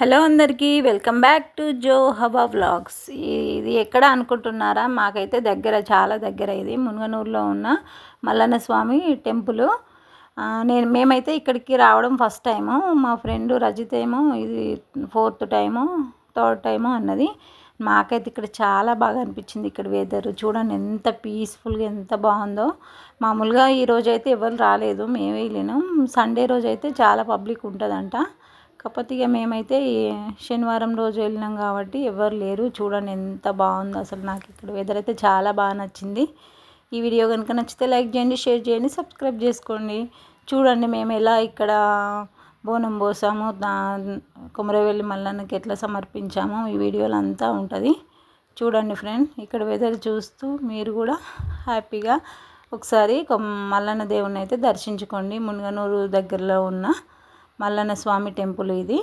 Hello అందరికీ welcome back to జో హవా vlogs. ఇది ఎక్కడ అనుకుంటున్నారా? మాకైతే దగ్గర, చాలా దగ్గర. ఇది మునుగనూరులో ఉన్న మల్లన్న స్వామి టెంపుల్. మేమైతే ఇక్కడికి రావడం ఫస్ట్ టైము. మా ఫ్రెండ్ రజిత ఏమో ఇది 4th టైము, 3rd టైము అన్నది. మాకైతే ఇక్కడ చాలా బాగా అనిపించింది. ఇక్కడ వెదర్ చూడండి ఎంత పీస్ఫుల్గా, ఎంత బాగుందో. మామూలుగా ఈరోజు అయితే ఎవరు రాలేదు, మేమే వెళ్ళినాం. సండే రోజు అయితే చాలా పబ్లిక్ ఉంటుందంట. కాకపోతే ఇక మేమైతే శనివారం రోజు వెళ్ళినాం కాబట్టి ఎవరు లేరు. చూడండి ఎంత బాగుందో అసలు. నాకు ఇక్కడ వెదర్ అయితే చాలా బాగా నచ్చింది. ఈ వీడియో కనుక నచ్చితే లైక్ చేయండి, షేర్ చేయండి, సబ్స్క్రైబ్ చేసుకోండి. చూడండి మేము ఎలా ఇక్కడ బోనం పోసాము, కొమరవెల్లి మల్లన్నకి ఎట్లా సమర్పించాము, ఈ వీడియోలో అంతా ఉంటుంది. చూడండి ఫ్రెండ్, ఇక్కడ వెదర్ చూస్తూ మీరు కూడా హ్యాపీగా ఒకసారి మల్లన్న దేవుని అయితే దర్శించుకోండి. మునుగనూరు దగ్గరలో ఉన్న మల్లన్న స్వామి టెంపుల్ ఇది,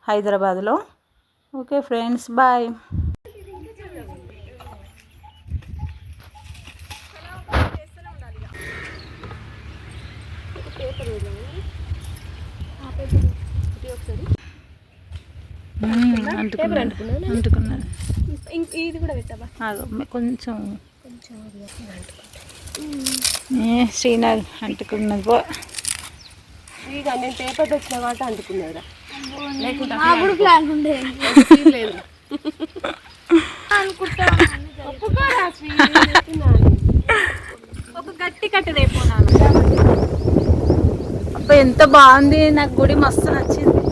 హైదరాబాద్లో. Okay friends, bye. అంటుకున్నాను. ఇది కూడా పెట్టావా? కొంచెం శ్రీనగర్ అంటుకున్నది పో. ఇక నేను పేపర్ తెచ్చిన కాబట్టి అంటుకున్నారా? ఒక గట్టి కట్టదైపోయినాను. అబ్బా ఎంత బాగుంది, నాకు గుడి మస్తు నచ్చింది.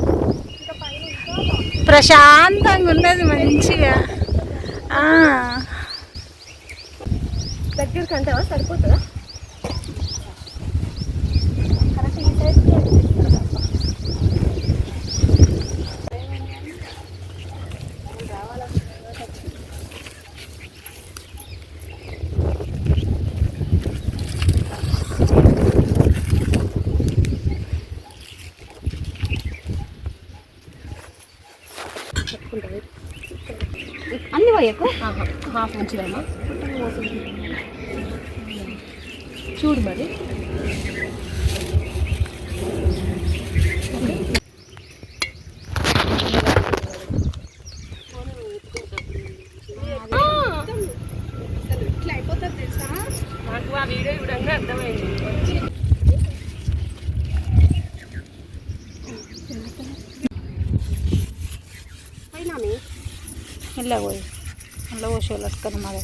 ప్రశాంతంగా ఉన్నది మంచిగా. దగ్గరికి అంటావా? సరిపోతుందా? అన్ని పోయాకు హాఫ్ ఉంచుదామా? చూడు మరి. ఇట్లా అయిపోతుంది తెలుసా? నాకు ఆ వీడియో చూడంగా అర్థమైంది. ఇలా పోయి అలా పోసే లట్కన మరి.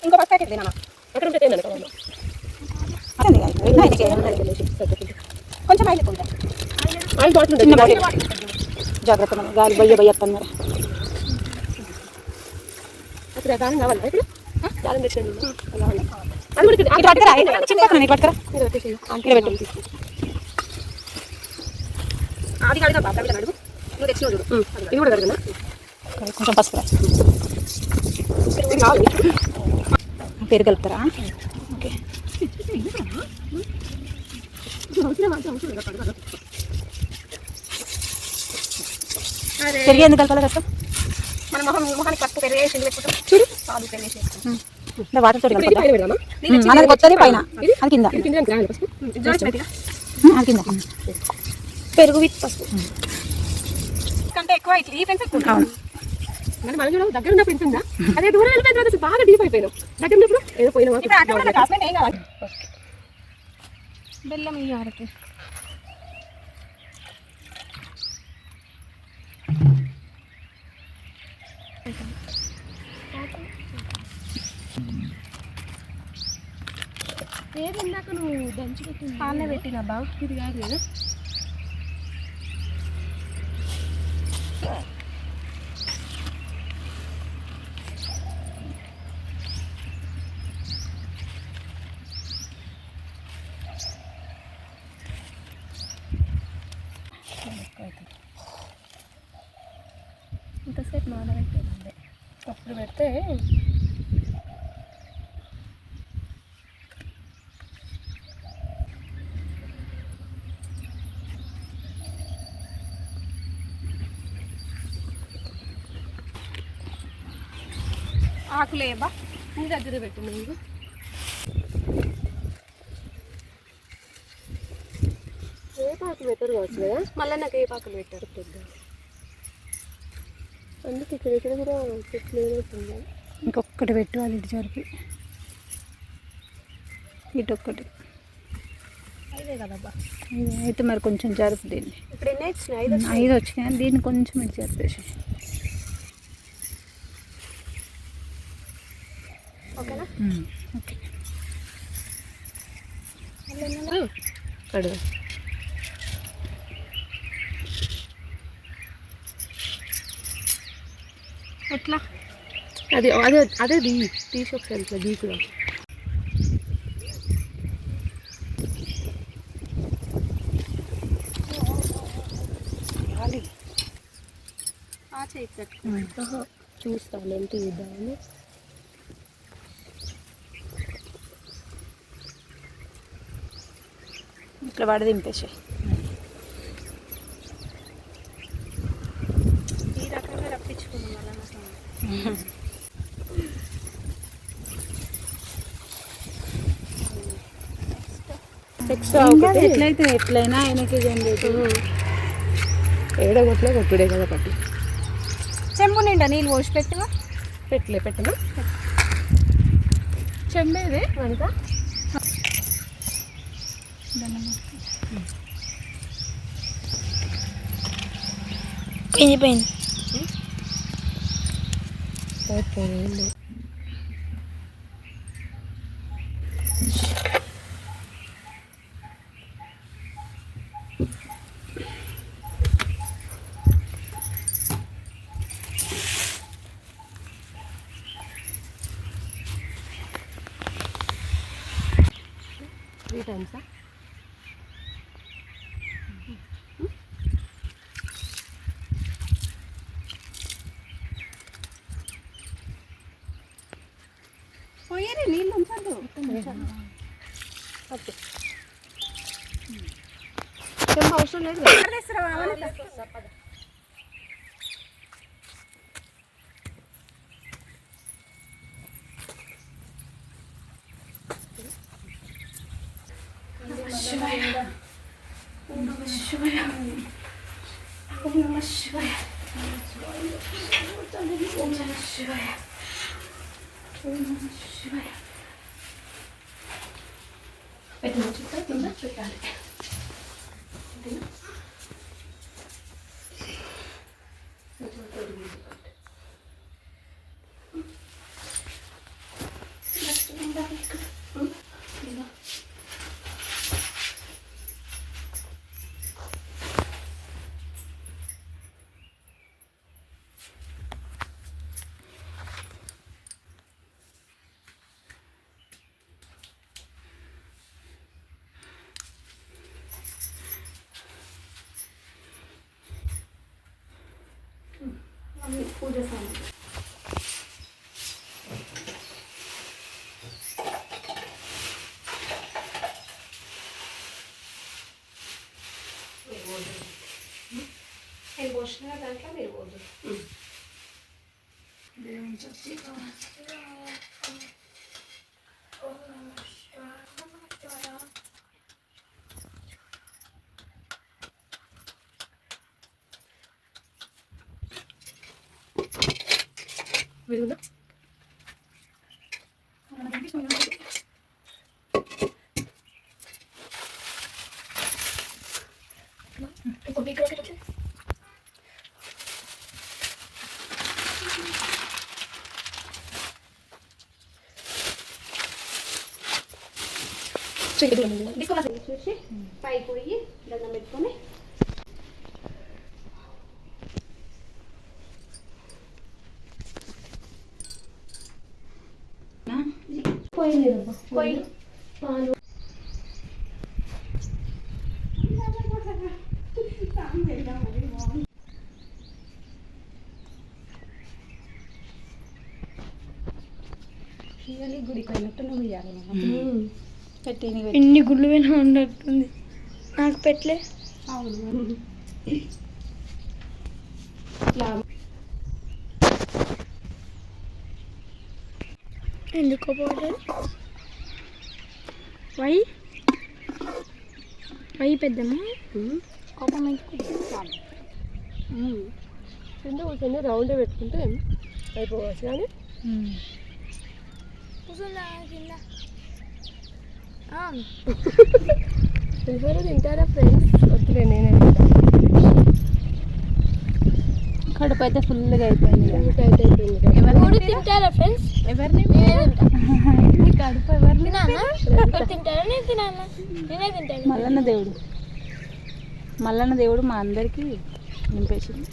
ఇంకో బస్ ప్యాకెట్ లేనా? ఎక్కడ ఉంటే కొంచెం ఆయిల్ ఎక్కువ ఆయిల్ బాటిల్ జాగ్రత్త, గాలి బయ్య బయ్యత్తాను మరి. అప్పుడు దానం కావాలా? ఇప్పుడు దానం తెచ్చాను. అది కాదు బాబా, అడుగు. నువ్వు తెచ్చినావు చూడు. ఇది కూడా కడగనా? కొంచెం పసుపు పేరు కలుపుతారా? ఓకే. పెరిగి ఎందుకు కలపాలి కష్టం? మన మొహానికి పసుపు పెరిగేసి చూడు. పాలు పెరిగేసి వాటర్ తోటి మనది కొత్తది పైన, అది కింద, అది కింద. పెరుగు విత్ పసుపు కంటే ఎక్కువ ఇట్లా ఈ ఫ్రెండ్స్ ఎక్కువ. మన మనం చూడ దగ్గర ఉన్నప్పుడు ఇంత ఉందా? అదే దూరం వెళ్ళిపోయిన తర్వాత బాగా డీప్ అయిపోయినాం. దగ్గర ఉన్నప్పుడు ఏదో పోయినా బెల్లం ఇయ్యాలి. ఏది ఇందాక నువ్వు దంచి పెట్టి పాలనే పెట్టినా బాగా ఇది కాదు కదా. ఎక్కువ అవుతుంది. ఇంతసేపు నానబెట్టేది అప్పుడు పెడితే ఆకులేబా నీ దగ్గర పెట్టు. నువ్వు వేపాకు పెట్టరు కావచ్చు కదా, మళ్ళీ నాకు వేపాకులు పెట్టారు పెద్ద. అందుకే ఇక్కడ కూడా చెట్లు ఏమవుతుంది. ఇంకొకటి పెట్టు, అది ఇటు జరిపి ఇటు ఒక్కటి. అదే కదబ్బా, అయితే మరి కొంచెం జరుపు దీన్ని. ఇప్పుడు ఎన్ని వచ్చినాయి? 5 వచ్చినాయి. దీన్ని కొంచెం ఇటు జరిపేసి. ఓకేనా? ఓకే. కడుగు. ఎట్లా? అదే అదే అదే తీసి ఒకసారి ఇట్లా దీకుదా. చూస్తాను ఎంత ఇద్దామని. ఇట్లా వడ దింపేసి. ఈ రకంగా రప్పించుకున్నాం వల్ల ఎట్లయితే ఎట్లయినా ఆయనకి ఏడగొట్లే కొట్టుడే కదా పట్టి. చెంబు నిండా నీళ్ళు పోసి పెట్టుగా. పెట్టనా చెంబేదే అంతా. పోయింది. త్రీ టైమ్సా? పోయారే నీళ్ళు ఉంచద్దు. ఓకే, చెంబు అవసరం లేదు. పెట్టాలి. పూజ సామాన్ నేను పోసిన దాంట్లో మీరు పోదు. విరుగుదా చూసి పైకి పోయి దండం పెట్టుకొని పోయి పాలు గుడికి పోయినట్టు నువ్వు ఇవ్వాలి పెట్టి ఇన్ని గుళ్ళు వినా ఉన్నట్టుంది నాకు పెట్టలే. అవును ఇట్లా ఎందుకో పోలేదు వై వై పెద్దమ్మ కోపం కింద కూర్చొని రౌండ్ పెట్టుకుంటే అయిపోవచ్చు కానీ ఎవరు తింటారా ఫ్రెండ్స్? వద్దులే నేనే కడుపు అయితే ఫుల్గా అయిపోయింది. ఎవరు తింటారా ఫ్రెండ్స్? ఎవరిని కడుపు ఎవరిని తింటారా? నేను తినాలా? నేనే తింటాను. మల్లన్న దేవుడు మా అందరికీ నింపేసింది.